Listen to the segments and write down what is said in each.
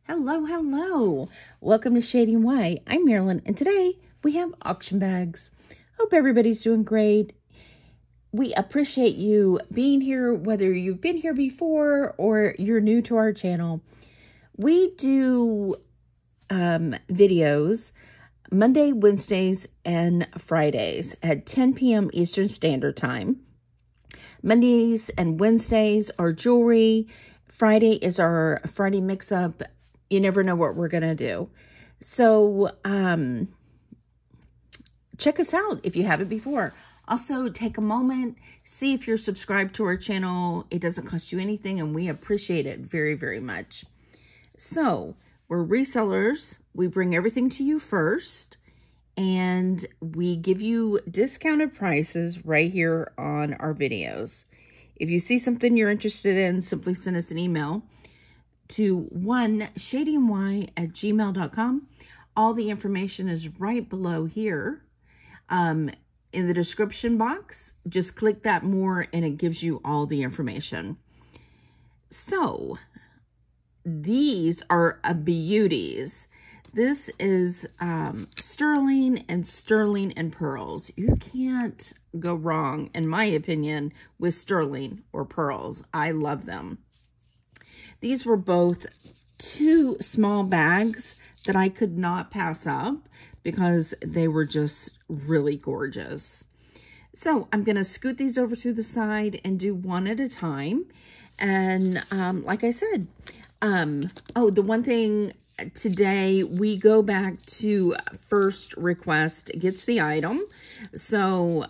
Hello, hello. Welcome to Shady and White. I'm Marilyn, and today we have auction bags. Hope everybody's doing great. We appreciate you being here, whether you've been here before or you're new to our channel. We do videos Monday, Wednesdays, and Fridays at 10 p.m. Eastern Standard Time. Mondays and Wednesdays are jewelry. Friday is our Friday mix-up. You never know what we're going to do. So, check us out if you haven't before. Also, take a moment, see if you're subscribed to our channel. It doesn't cost you anything, and we appreciate it very, very much. So, we're resellers. We bring everything to you first, and we give you discounted prices right here on our videos. If you see something you're interested in, simply send us an email to shadyandy@gmail.com. All the information is right below here in the description box. Just click that more and it gives you all the information. So these are Beauties. This is sterling and pearls. You can't go wrong, in my opinion, with sterling or pearls. I love them. These were both two small bags that I could not pass up because they were just really gorgeous. So I'm going to scoot these over to the side and do one at a time. And like I said, the one thing today, we go back to first request gets the item. So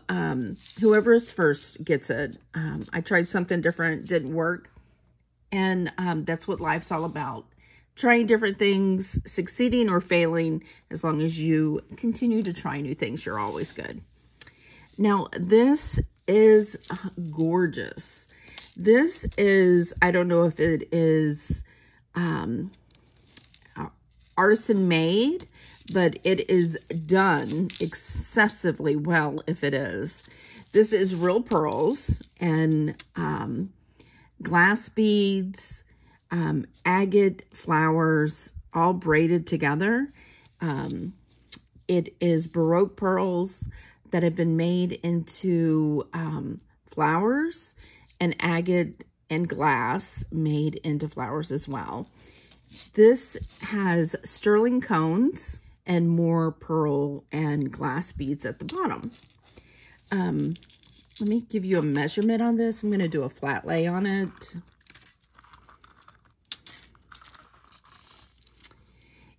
whoever is first gets it. I tried something different, didn't work. And that's what life's all about. Trying different things, succeeding or failing. As long as you continue to try new things, you're always good. Now, this is gorgeous. This is, I don't know if it is artisan made, but it is done excessively well if it is. This is real pearls and glass beads, agate flowers, all braided together. It is Baroque pearls that have been made into flowers, and agate and glass made into flowers as well. This has sterling cones and more pearl and glass beads at the bottom. Let me give you a measurement on this. I'm going to do a flat lay on it.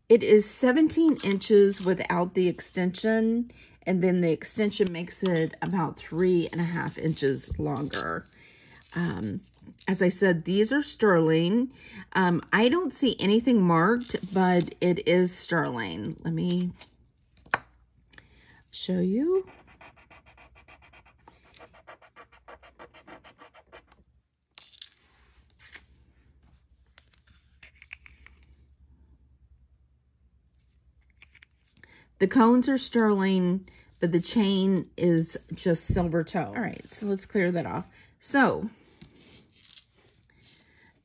It is 17 inches without the extension, and then the extension makes it about 3.5 inches longer. As I said, these are sterling. I don't see anything marked, but it is sterling. Let me show you. The cones are sterling, but the chain is just silver toe. All right, so let's clear that off. So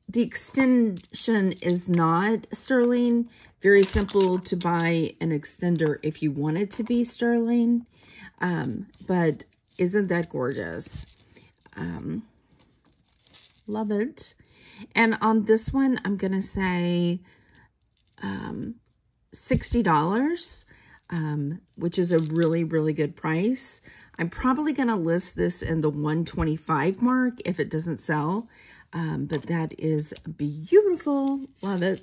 the extension is not sterling. Very simple to buy an extender if you want it to be sterling. But isn't that gorgeous? Love it. And on this one, I'm going to say $60. Which is a really, really good price. I'm probably going to list this in the 125 mark if it doesn't sell. But that is beautiful. Love it.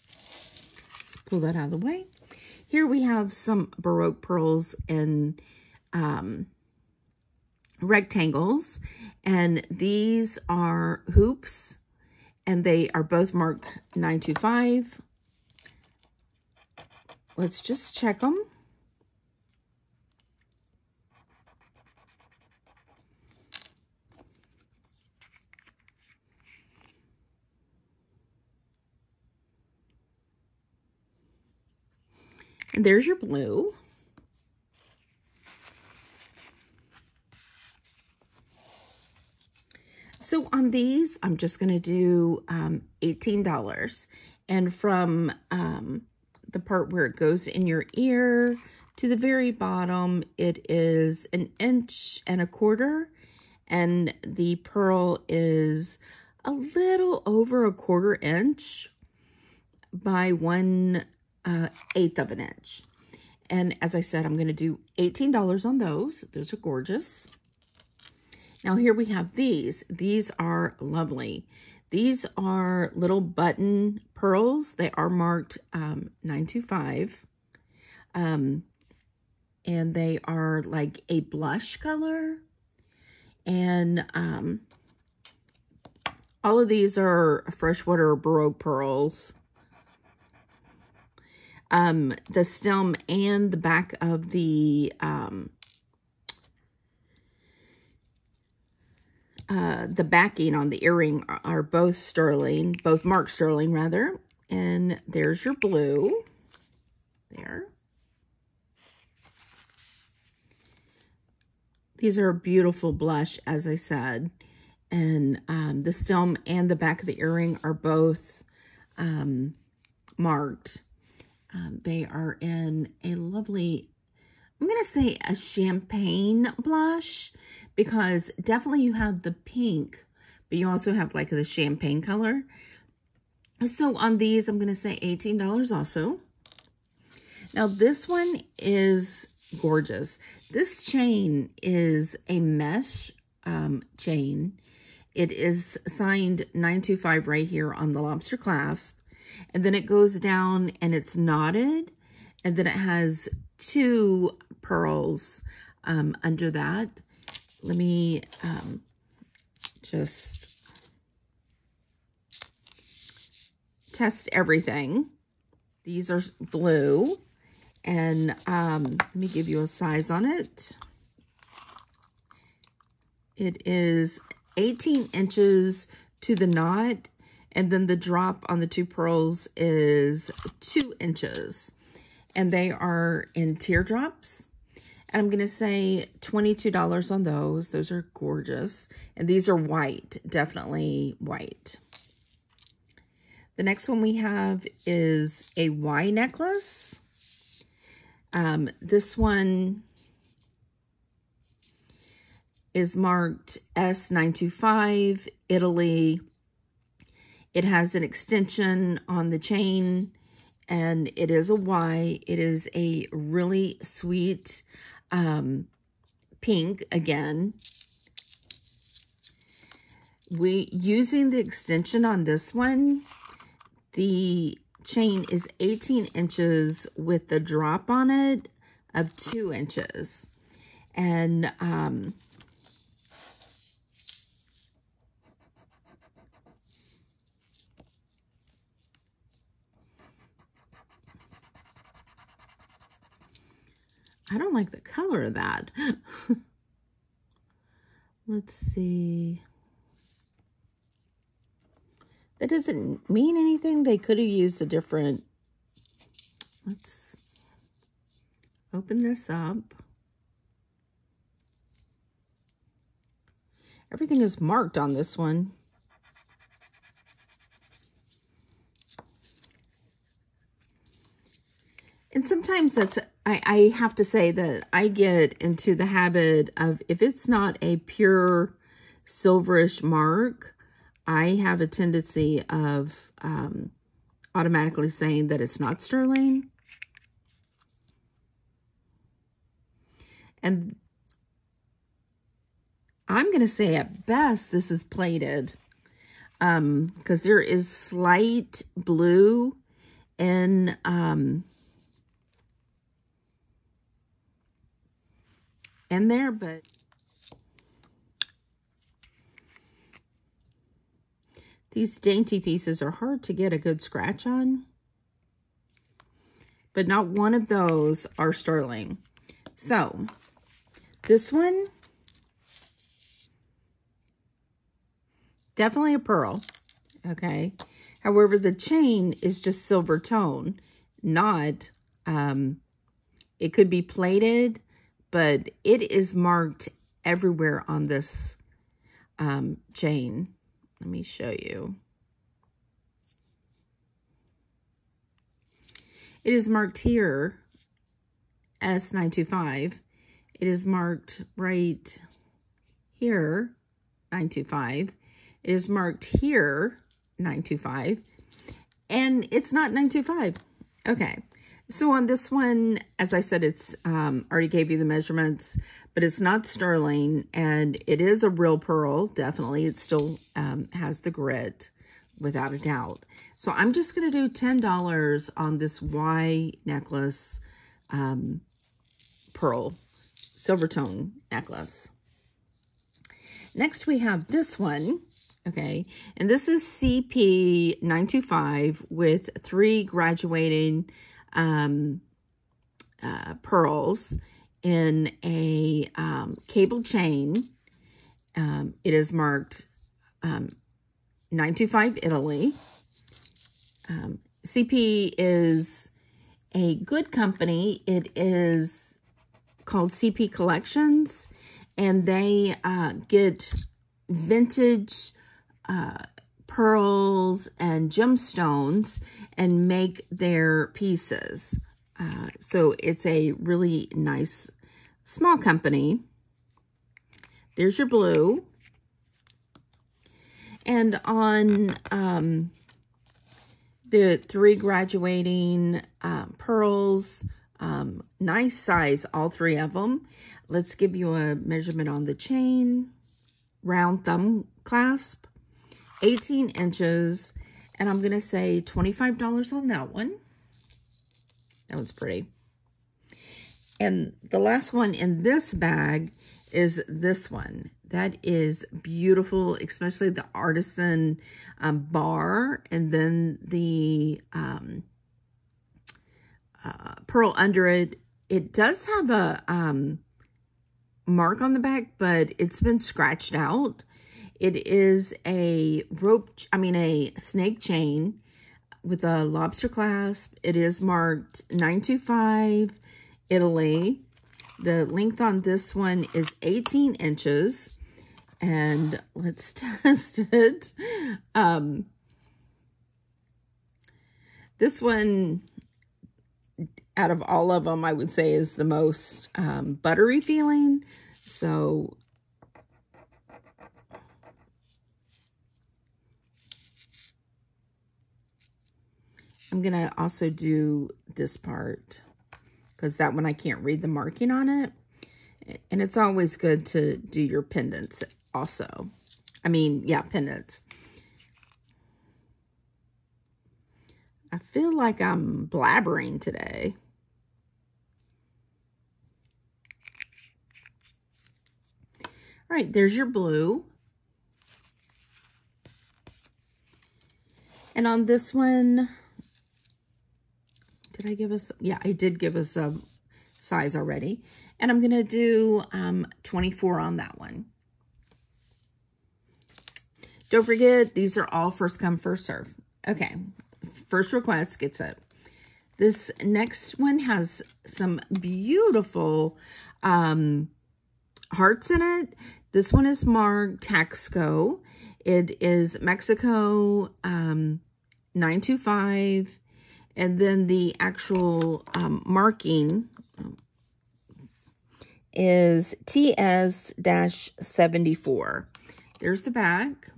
Let's pull that out of the way. Here we have some Baroque pearls in rectangles. And these are hoops. And they are both marked 925. Let's just check them. And there's your blue. So on these, I'm just going to do $18. And from the part where it goes in your ear to the very bottom, it is 1.25 inches, and the pearl is a little over 1/4 inch by 1/8 of an inch. And as I said, I'm going to do $18 on those. Those are gorgeous. Now here we have these. These are lovely. These are little button pearls. They are marked 925. And they are like a blush color. And all of these are freshwater Baroque pearls. The stem and the back of the backing on the earring are both sterling, both marked sterling rather. And there's your blue there. These are a beautiful blush, as I said. And the stem and the back of the earring are both marked. They are in a lovely, I'm going to say a champagne blush, because definitely you have the pink, but you also have like the champagne color. So on these, I'm going to say $18 also. Now this one is gorgeous. This chain is a mesh chain. It is signed 925 right here on the lobster clasp. And then it goes down and it's knotted. And then it has 2 pearls under that. Let me just test everything. These are blue. And let me give you a size on it. It is 18 inches to the knot. And then the drop on the 2 pearls is 2 inches. And they are in teardrops. And I'm going to say $22 on those. Those are gorgeous. And these are white, definitely white. The next one we have is a Y necklace. This one is marked S925, Italy. It has an extension on the chain, and it is a Y. It is a really sweet pink again. Using the extension on this one, the chain is 18 inches with the drop on it of 2 inches. And I don't like the color of that. Let's see. That doesn't mean anything. They could have used a different. Let's open this up. Everything is marked on this one. And sometimes that's, I have to say that I get into the habit of, if it's not a pure silverish mark, I have a tendency of automatically saying that it's not sterling. And I'm going to say at best this is plated, because there is slight blue in there, but these dainty pieces are hard to get a good scratch on, but not one of those are sterling. So this one, definitely a pearl, okay? However, the chain is just silver tone, not, it could be plated, but it is marked everywhere on this chain. Let me show you. It is marked here S925. It is marked right here 925. It is marked here 925. And it's not 925. Okay. So on this one, as I said, it's already gave you the measurements, but it's not sterling, and it is a real pearl, definitely. It still has the grit, without a doubt. So I'm just going to do $10 on this Y necklace pearl, silver tone necklace. Next we have this one, okay, and this is CP925 with 3 graduating pearls in a cable chain. It is marked 925 Italy. CP is a good company. It is called CP Collections, and they get vintage pearls and gemstones and make their pieces. So it's a really nice small company. There's your blue. And on the 3 graduating pearls, nice size, all 3 of them. Let's give you a measurement on the chain. Round thumb clasp, 18 inches. And I'm going to say $25 on that one. That was pretty. And the last one in this bag is this one. That is beautiful, especially the artisan bar, and then the pearl under it. It does have a mark on the back, but it's been scratched out. It is a a snake chain with a lobster clasp. It is marked 925 Italy. The length on this one is 18 inches. And let's test it. This one, out of all of them, I would say is the most buttery feeling. So I'm going to also do this part, because that one I can't read the marking on it. And it's always good to do your pendants also. Pendants. I feel like I'm blabbering today. All right, there's your blue. And on this one, did I give us? Yeah, I did give us a size already. And I'm going to do 24 on that one. Don't forget, these are all first come, first serve. Okay, first request gets it. This next one has some beautiful hearts in it. This one is marked Taxco. It is Mexico 925. And then the actual marking is TS-74. There's the back.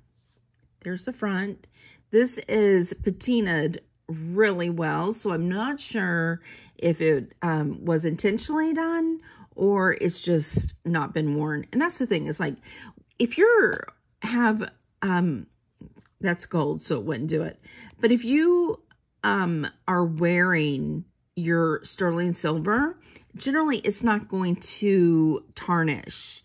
There's the front. This is patinaed really well, so I'm not sure if it was intentionally done or it's just not been worn. And that's the thing, is like, if you're have, that's gold, so it wouldn't do it. But if you are wearing your sterling silver, generally it's not going to tarnish.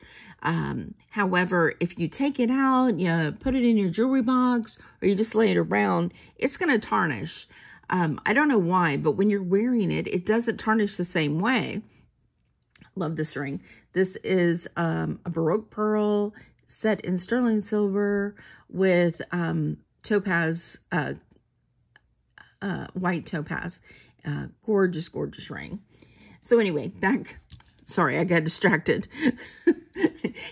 However, if you take it out, you put it in your jewelry box, or you just lay it around, it's going to tarnish. I don't know why, but when you're wearing it, it doesn't tarnish the same way. Love this ring. This is a Baroque pearl set in sterling silver with topaz, white topaz. Gorgeous, gorgeous ring. So anyway, back. Sorry, I got distracted.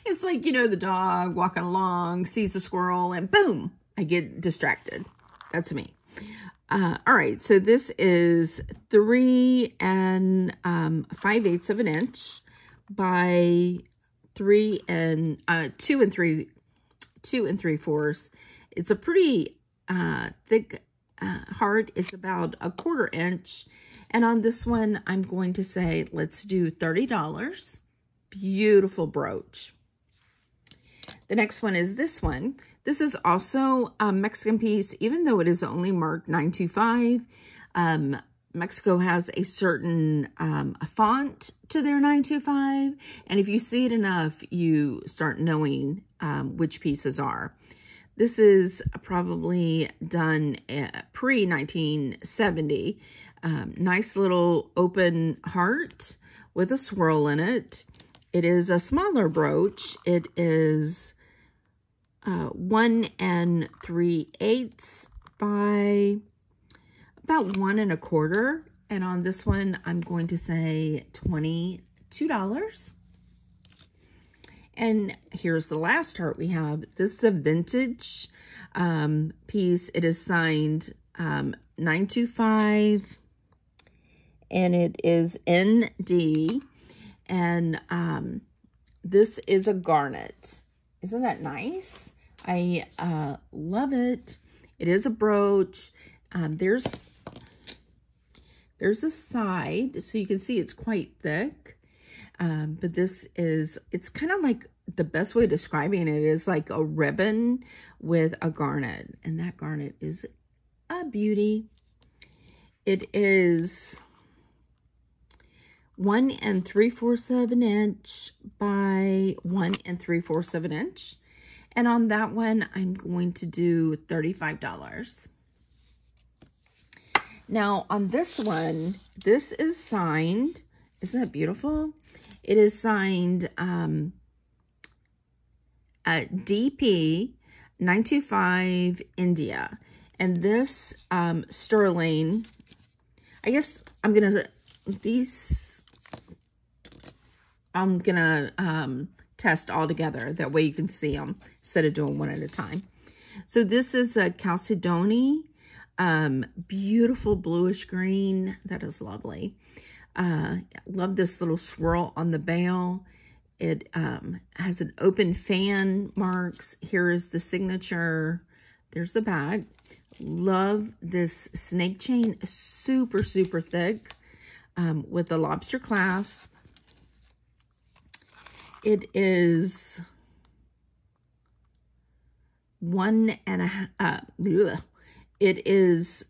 It's like, you know, the dog walking along, sees a squirrel, and boom, I get distracted. That's me. All right, so this is 3 5/8 of an inch by 2 3/4. It's a pretty thick heart. It's about 1/4 inch. And on this one, I'm going to say, let's do $30. Beautiful brooch. The next one is this one. This is also a Mexican piece, even though it is only marked 925. Mexico has a certain font to their 925. And if you see it enough, you start knowing which pieces are. This is probably done pre-1970. Nice little open heart with a swirl in it. It is a smaller brooch. It is 1 3/8 by about 1 1/4. And on this one, I'm going to say $22. And here's the last heart we have. This is a vintage piece. It is signed 925, and it is ND. And this is a garnet. Isn't that nice? I love it. It is a brooch. There's a side, so you can see it's quite thick. But this is, it's kind of like, the best way of describing it is like a ribbon with a garnet. And that garnet is a beauty. It is 1 3/4 of an inch by 1 3/4 of an inch. And on that one, I'm going to do $35. Now, on this one, this is signed. Isn't that beautiful? It is signed DP 925 India. And this sterling, I guess I'm going to, test all together. That way you can see them instead of doing one at a time. So this is a Calcondi, beautiful bluish green. That is lovely. Love this little swirl on the bail. It has an open fan marks. Here is the signature. There's the back. Love this snake chain. Super, super thick with the lobster clasp. It is 1 1/2. It is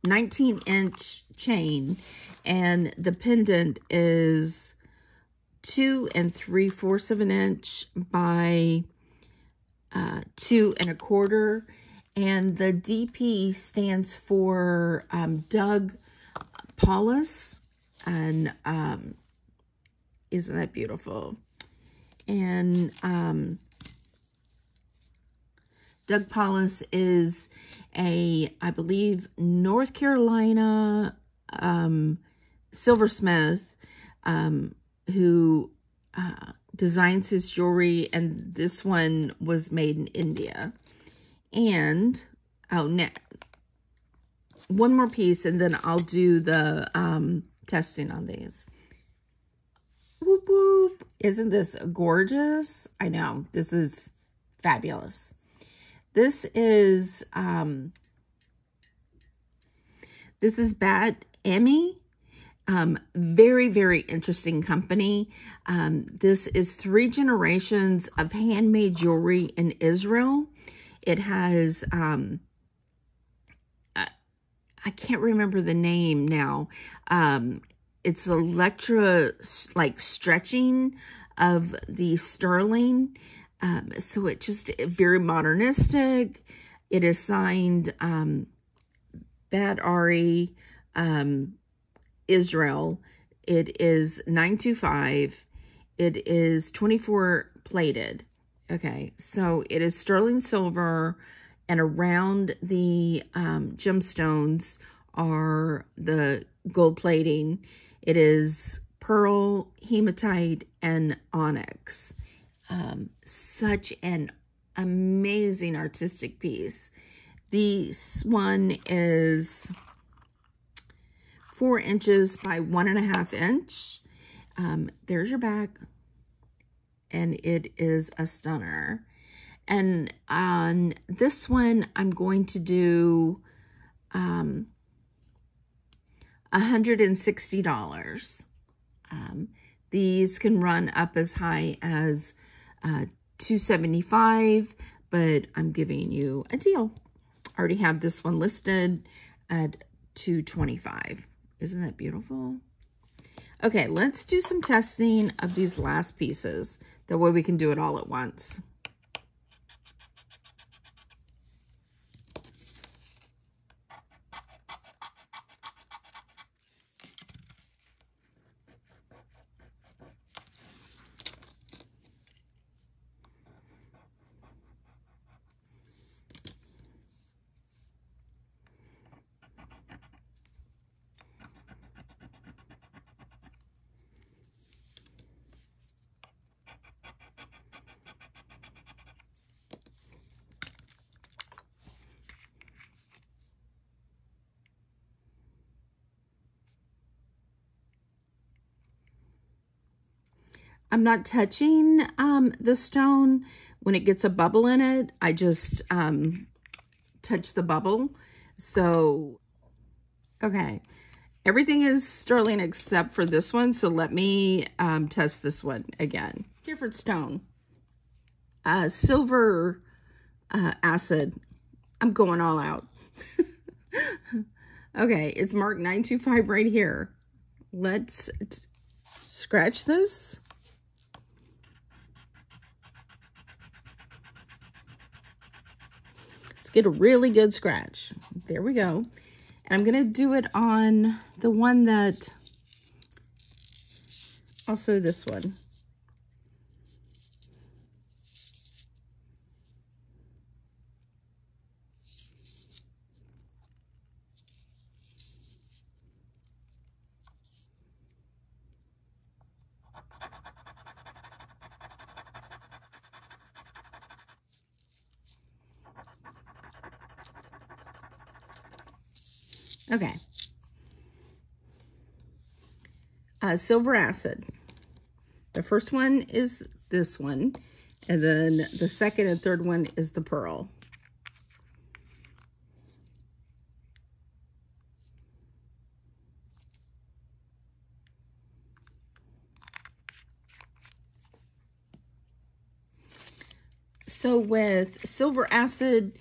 19-inch chain, and the pendant is 2 3/4 of an inch by 2 1/4. And the DP stands for Doug Paulus. And isn't that beautiful? And Doug Paulus is I believe, North Carolina silversmith who designs his jewelry, and this one was made in India. And one more piece, and then I'll do the testing on these. Whoop, whoop. Isn't this gorgeous? I know. This is fabulous. This is Bat Emmy. Very, very interesting company. This is 3 generations of handmade jewelry in Israel. It has, I can't remember the name now. It's Electras, like stretching of the sterling. So it just very modernistic. It is signed Bad Ari, Israel. It is 925. It is 24 plated. Okay, so it is sterling silver, and around the gemstones are the gold plating. It is pearl, hematite, and onyx. Such an amazing artistic piece. This one is 4 inches by 1.5 inch. There's your back, and it is a stunner. And on this one, I'm going to do $160. These can run up as high as $275, but I'm giving you a deal. I already have this one listed at $225. Isn't that beautiful? Okay, let's do some testing of these last pieces. That way we can do it all at once. I'm not touching the stone when it gets a bubble in it. I just touch the bubble. So, okay. Everything is sterling except for this one. So let me test this one again. Different stone. Silver acid. I'm going all out. Okay, it's marked 925 right here. Let's scratch this. Get a really good scratch. There we go. And I'm going to do it on the one that, also this one. Okay. Silver acid. The first one is this one, and then the second and third one is the pearl. So with silver acid,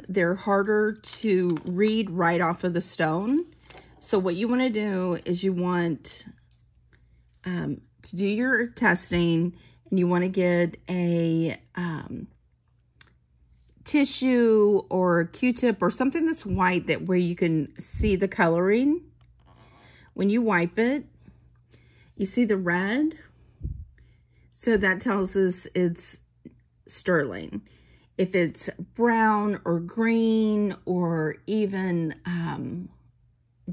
they're harder to read right off of the stone. So what you want to do is you want to do your testing, and you want to get a tissue or a Q-tip or something that's white, that where you can see the coloring. When you wipe it, you see the red. So that tells us it's sterling. If it's brown or green or even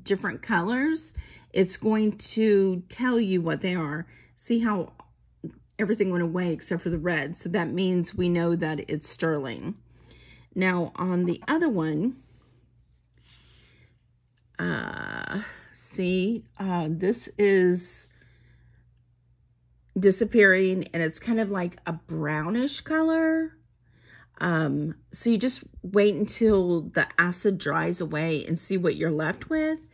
different colors, it's going to tell you what they are. See how everything went away except for the red. So that means we know that it's sterling. Now on the other one, see, this is disappearing, and it's kind of like a brownish color. So you just wait until the acid dries away and see what you're left with.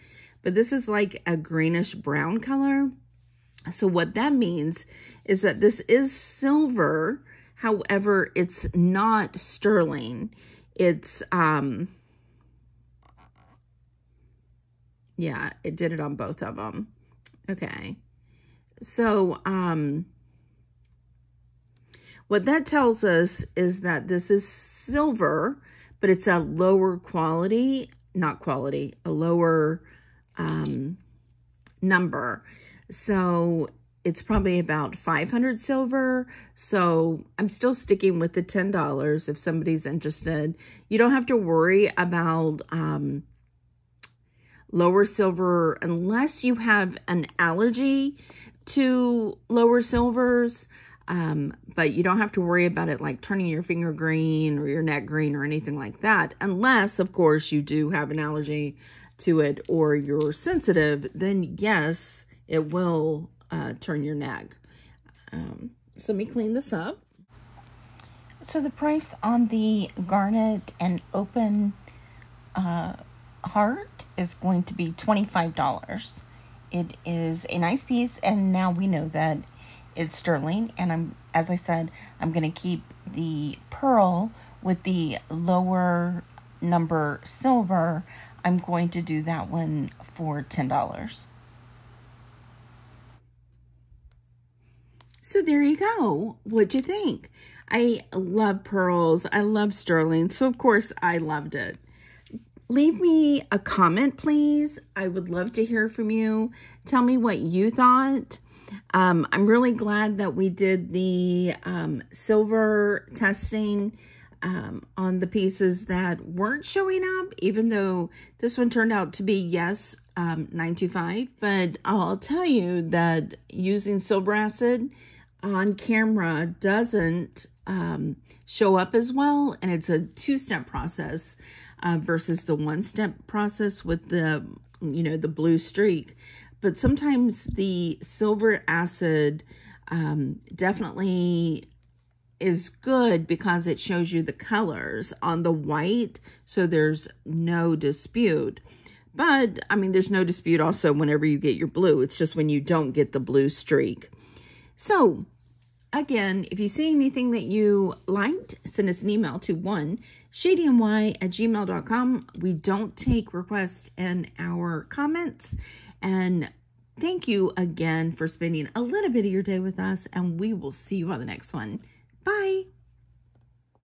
But this is like a greenish brown color. So what that means is that this is silver. However, it's not sterling. It's, yeah, it did it on both of them. Okay. So, what that tells us is that this is silver, but it's a lower quality, not quality, a lower number. So it's probably about 500 silver. So I'm still sticking with the $10 if somebody's interested. You don't have to worry about lower silver unless you have an allergy to lower silvers. But you don't have to worry about it like turning your finger green or your neck green or anything like that. Unless, of course, you do have an allergy to it or you're sensitive, then yes, it will turn your neck. So let me clean this up. So the price on the garnet and open heart is going to be $25. It is a nice piece, and now we know that it's sterling, and as I said, I'm going to keep the pearl with the lower number silver. I'm going to do that one for $10. So there you go. What'd you think? I love pearls. I love sterling. So of course I loved it. Leave me a comment, please. I would love to hear from you. Tell me what you thought. I'm really glad that we did the silver testing on the pieces that weren't showing up, even though this one turned out to be, yes, 925. But I'll tell you that using silver acid on camera doesn't show up as well. And it's a two-step process versus the one-step process with the, the blue streak. But sometimes the silver acid definitely is good because it shows you the colors on the white, so there's no dispute. But, I mean, there's no dispute also whenever you get your blue. It's just when you don't get the blue streak. So, again, if you see anything that you liked, send us an email to shadynY@gmail.com. We don't take requests in our comments. And thank you again for spending a little bit of your day with us, and we will see you on the next one. Bye.